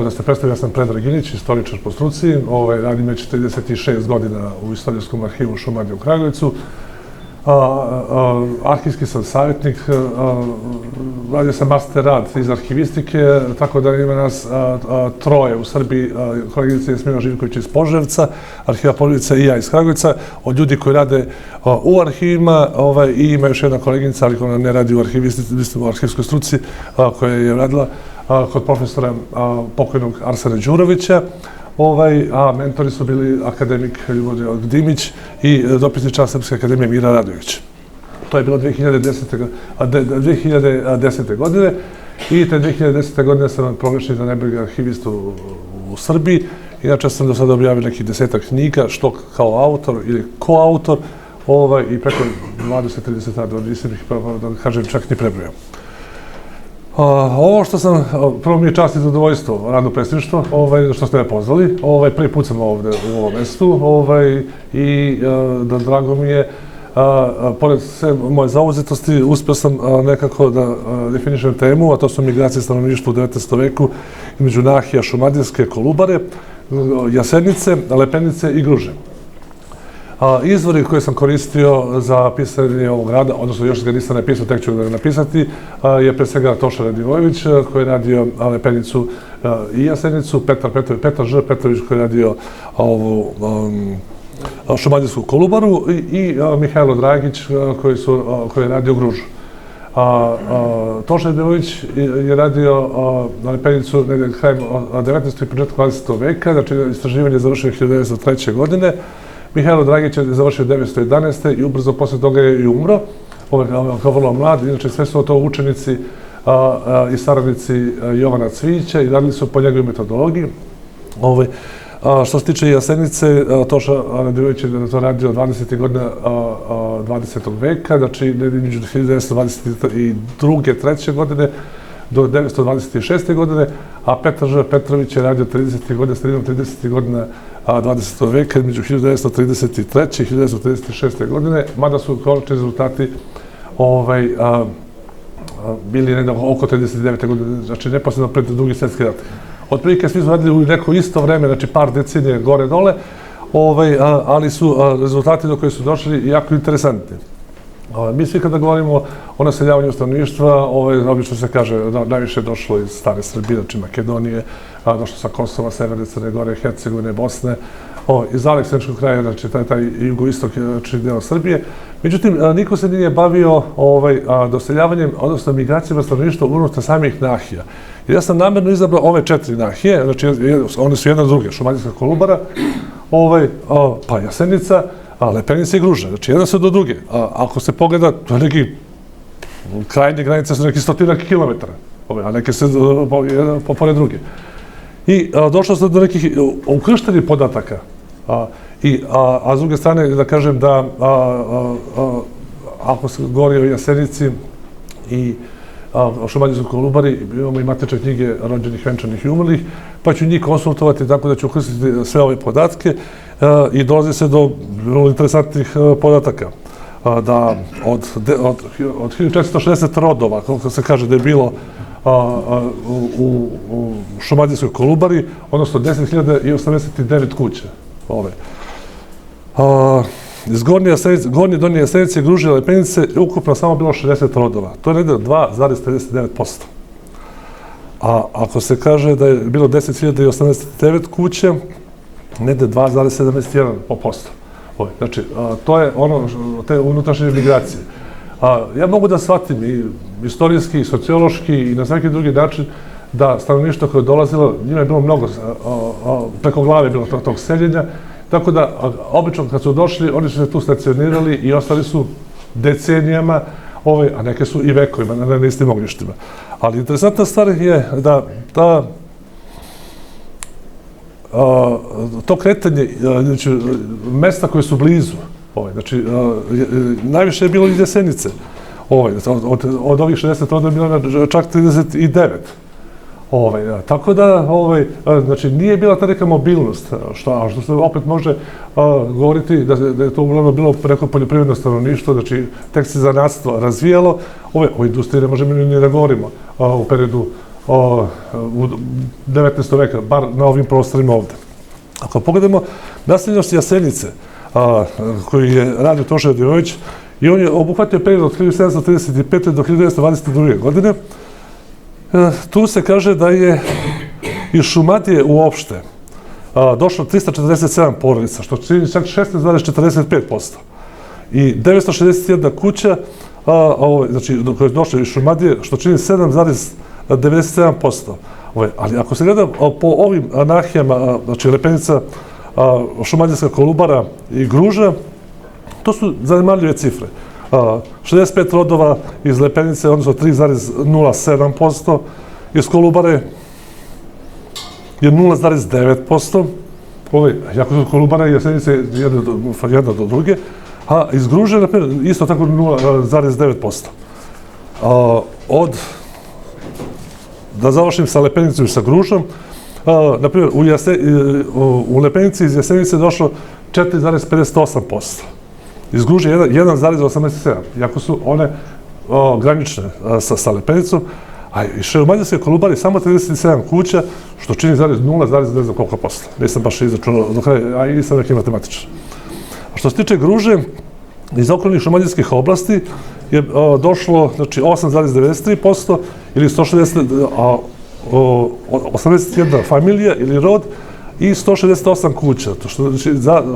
da se predstavim, ja sam Predrag Ilić, istoričar po struci, radim već 36 godina u Istorijskom arhivu Šumadije u Kragujevcu. Arhivski sam savjetnik, radio sam master rad iz arhivistike, tako da ima nas troje u Srbiji, koleginica Jasmina Živković iz Požarevca, Arhiva Požarevca i ja iz Kragujevca, od ljudi koji rade u arhivima i ima još jedna koleginica, ali ona ne radi u arhivskoj struci, koja je radila kod profesora pokojnog Arsena Đurovića, a mentori su bili akademik Ljubomir Dimić i dopisni član Srpske akademije Mira Radojević. To je bilo 2010. godine i te 2010. godine sam proglašen za najboljeg arhivistu u Srbiji. Inače sam do sada objavio nekih 10 knjiga, što kao autor ili koautor, i preko 20-30 rada, nisam ih, da kažem, čak ni prebrojao. Ovo što sam, prvo mi je čast i zadovoljstvo, radno predstavništvo, što ste me pozvali. Prvi put sam ovde u ovom mestu i drago mi je, pored sve moje zauzetosti, uspio sam nekako da definišem temu, a to su migracije stanovništva u 19. veku između Nahija, Šumadijske, Kolubare, Jasenice, Lepenice i Gruže. Izvori koje sam koristio za pisanje ovog rada, odnosno još ga nisam napisao, tek ću ga napisati, je pre svega Toša Radivojević koji je radio Lepenicu i Jasenicu, Petar Ž. Petrović koji je radio Šumadijsku Kolubaru i Mihajlo Dragić koji je radio Gružu. Toša Radivojević je radio Lepenicu krajem 19. i početku 20. veka, znači istraživanje je završeno 1903. godine. Mihajlo Dragić je završio 1911. i ubrzo posle toga je i umro, kao vrlo mlad. Inače, sve su to učenici i saradnici Jovana Cvijića i radili su po njegovoj metodologiji. Što se tiče Jasenice, Toša Radivojević je to radio 20. godina 20. veka, znači između 1922. 3. godine do 1926. godine, a Petar Ž. Petrović je radio 30. godina, sredinom 30. godina 20. veka, između 1933. i 1936. godine, mada su konačni rezultati bili oko 39. godine, znači neposredno pred Drugi svjetski rat. Otprilike svi su radili u neko isto vreme, znači par decenije gore-dole, ali su rezultati do koje su došli jako interesantni. Mi svi kada govorimo o naseljavanju stanovništva, obično se kaže da najviše je došlo iz stare Srbije, znači Makedonije, došlo sa Kosova, Severne Crne Gore, Hercegovine, Bosne, iz Aleksandričkog kraja, znači taj jugoistok deo Srbije. Međutim, niko se nije bavio doseljavanjem, odnosno migracijama stanovništva unutar samih nahija. Ja sam namerno izabrao ove 4 nahije, znači one su jedna od druge, Šumadijska Kolubara, pa Jasenica, Lepenice i Gruže, znači jedna su do druge. Ako se pogleda, to je neki krajnje granice su neki 100 kilometara, a neke se pored druge. I došlo se do nekih ukrštenih podataka. A s druge strane, da kažem da ako se govori o Jasenici i o Šumadijskoj Kolubari, imamo i matične knjige rođenih, venčanih i umrlih, pa ću njih konsultovati tako da ću ukrstiti sve ove podatke i dolazi se do vrlo interesantnih podataka. Da od 1460 rodova, koliko se kaže da je bilo u Šumadijskoj Kolubari, odnosno 10.089 kuća. Iz Gornje, Donje Jasenice, Gruže i Lepenice je ukupno samo bilo 60 rodova. To je negde 2,39%. A ako se kaže da je bilo 10.089 kuća, negde 2,71%. Znači, to je ono, te unutrašnje migracije. Ja mogu da shvatim i istorijski, i sociološki i na svaki drugi način da stanovništvo koje je dolazilo, njima je bilo mnogo, preko glave je bilo tog seljenja, tako da, obično kad su došli, oni su se tu stacionirali i ostali su decenijama, a neke su i vekovima, na istim ognjištima. Ali interesantna stvar je da to kretanje, znači, mesta koje su blizu, znači, najviše je bilo iz Jasenice. Od ovih 60 rodova je bilo čak 39. Tako da, znači, nije bila ta neka mobilnost, što se opet može govoriti da je to uglavnom bilo preko poljoprivredno stanovništvo, znači, tek se zanatstvo razvijalo. O industriji ne možemo ni da govorimo u periodu u 19. veka, bar na ovim prostorima ovde. Ako pogledamo naseljenost Jasenice, koji je radio Toša Radiović, i on je obuhvatio period od 1735. do 1922. godine, tu se kaže da je iz Šumadije uopšte došlo 347 porodica, što čini čak 16,45%. I 961 kuća, znači, koja je došla iz Šumadije, što čini 7,97%. Ali ako se gleda po ovim nahijama, znači Lepenica, Šumadijska Kolubara i Gruža, to su zanemarljive cifre. 65 rodova iz Lepenice, odnosno 3,07%, iz Kolubare je 0,9%, jako su Kolubara i Jasenice jedna do druge, a iz Gruže, na primjer, isto tako 0,9%. Da završim sa Lepenicom i sa Gružom, na primjer, u Lepenici iz Jasenice je došlo 4,58%. Iz Gruže 1,87%, iako su one granične sa Lepenicom, a iz Šumadijske Kolubare samo 37 kuća, što čini 0,0 ne znam koliko posto. Nisam baš izračunao do kraja, a i nisam neki matematičar. Što se tiče Gruže, iz okolnih šumadijskih oblasti je došlo 8,93% ili 81 familija ili rod i 168 kuća,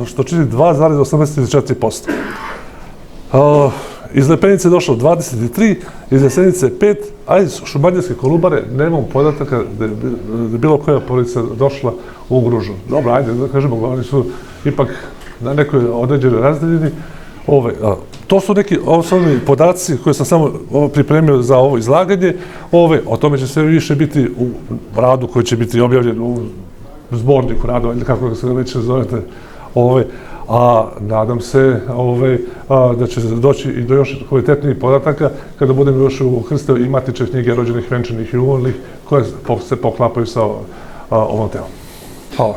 što čini 2,84%. Iz Lepenice je došlo 23, iz Jasenice 5, a iz Šumadijske Kolubare nemamo podataka da je bilo koja porodica došla u Gružu. Dobro, ajde da kažemo, oni su ipak na nekoj određenoj razdaljini. To su neki osnovni podaci koje sam samo pripremio za ovo izlaganje. O tome će sve više biti u radu koji će biti objavljen u zborniku radova, ili kako se već zovete. A nadam se da će doći i do još kvalitetnijih podataka kada budemo još ukrstili i matične knjige rođenih, venčanih i umrlih koje se poklapaju sa ovom temom. Hvala.